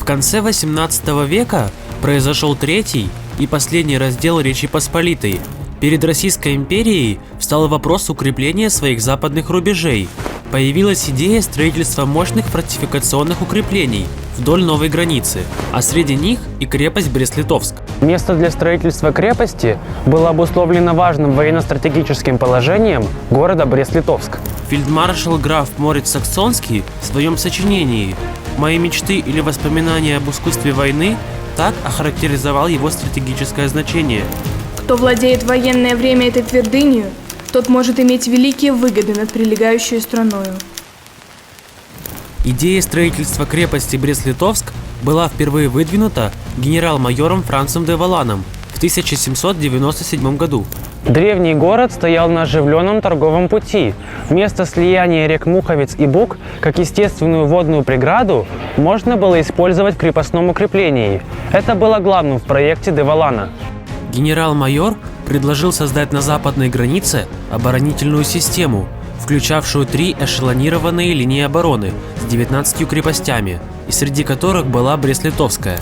конце 18 века произошел третий и последний раздел Речи Посполитой. Перед Российской империей встал вопрос укрепления своих западных рубежей. Появилась идея строительства мощных фортификационных укреплений вдоль новой границы, а среди них и крепость Брест-Литовск. Место для строительства крепости было обусловлено важным военно-стратегическим положением города Брест-Литовск. Фельдмаршал граф Мориц Саксонский в своем сочинении «Мои мечты или воспоминания об искусстве войны» так охарактеризовал его стратегическое значение. Кто владеет в военное время этой твердынью, тот может иметь великие выгоды над прилегающей страною. Идея строительства крепости Брест-Литовск была впервые выдвинута генерал-майором Францем де Валаном в 1797 году. Древний город стоял на оживленном торговом пути. Вместо слияния рек Муховец и Буг, как естественную водную преграду, можно было использовать в крепостном укреплении. Это было главным в проекте де Валана. Генерал-майор предложил создать на западной границе оборонительную систему, включавшую 3 эшелонированные линии обороны с 19 крепостями, и среди которых была Брест-Литовская.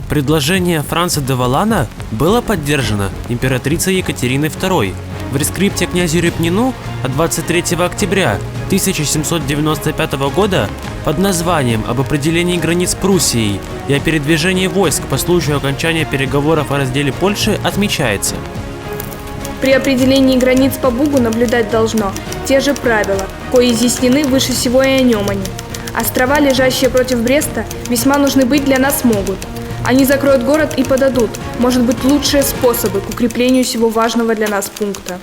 Предложение Франца де Валана было поддержано императрицей Екатериной II. В рескрипте князю Репнину от 23 октября 1795 года под названием «Об определении границ Пруссии и о передвижении войск по случаю окончания переговоров о разделе Польши» отмечается: при определении границ по Бугу наблюдать должно те же правила, кои изъяснены выше всего и о нем они. Острова, лежащие против Бреста, весьма нужны быть для нас могут. Они закроют город и подадут, может быть, лучшие способы к укреплению сего важного для нас пункта.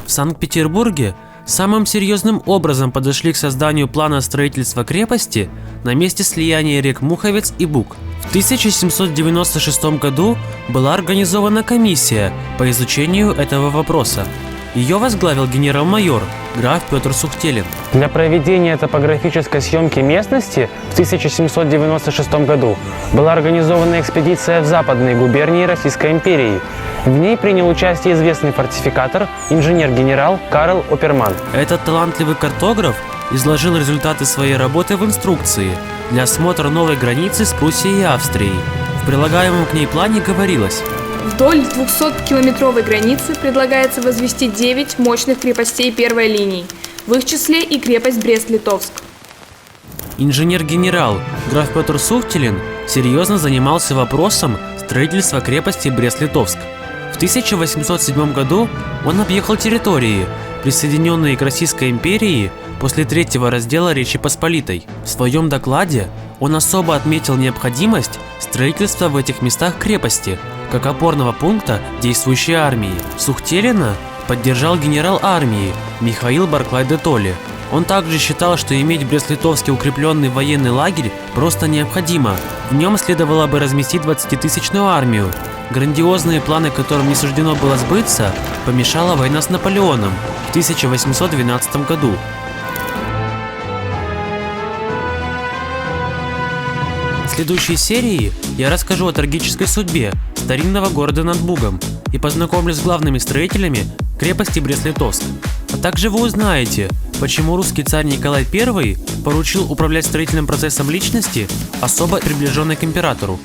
В Санкт-Петербурге самым серьезным образом подошли к созданию плана строительства крепости на месте слияния рек Муховец и Буг. В 1796 году была организована комиссия по изучению этого вопроса. Ее возглавил генерал-майор граф Петр Сухтелин. Для проведения топографической съемки местности в 1796 году была организована экспедиция в западные губернии Российской империи. В ней принял участие известный фортификатор, инженер-генерал Карл Оперман. Этот талантливый картограф изложил результаты своей работы в инструкции для осмотра новой границы с Пруссией и Австрией. В прилагаемом к ней плане говорилось: вдоль 200-километровой границы предлагается возвести 9 мощных крепостей первой линии, в их числе и крепость Брест-Литовск. Инженер-генерал граф Петр Сухтелин серьезно занимался вопросом строительства крепости Брест-Литовск. В 1807 году он объехал территории, присоединенные к Российской империи после третьего раздела Речи Посполитой. В своем докладе он особо отметил необходимость строительства в этих местах крепости, как опорного пункта действующей армии. Сухтелина поддержал генерал армии Михаил Барклай де Толли. Он также считал, что иметь в Брест-Литовске укрепленный военный лагерь просто необходимо. В нем следовало бы разместить 20-тысячную армию. Грандиозные планы, которым не суждено было сбыться, помешала война с Наполеоном в 1812 году. В следующей серии я расскажу о трагической судьбе старинного города над Бугом и познакомлюсь с главными строителями крепости Брест-Литовск. А также вы узнаете, почему русский царь Николай I поручил управлять строительным процессом личности, особо приближенной к императору.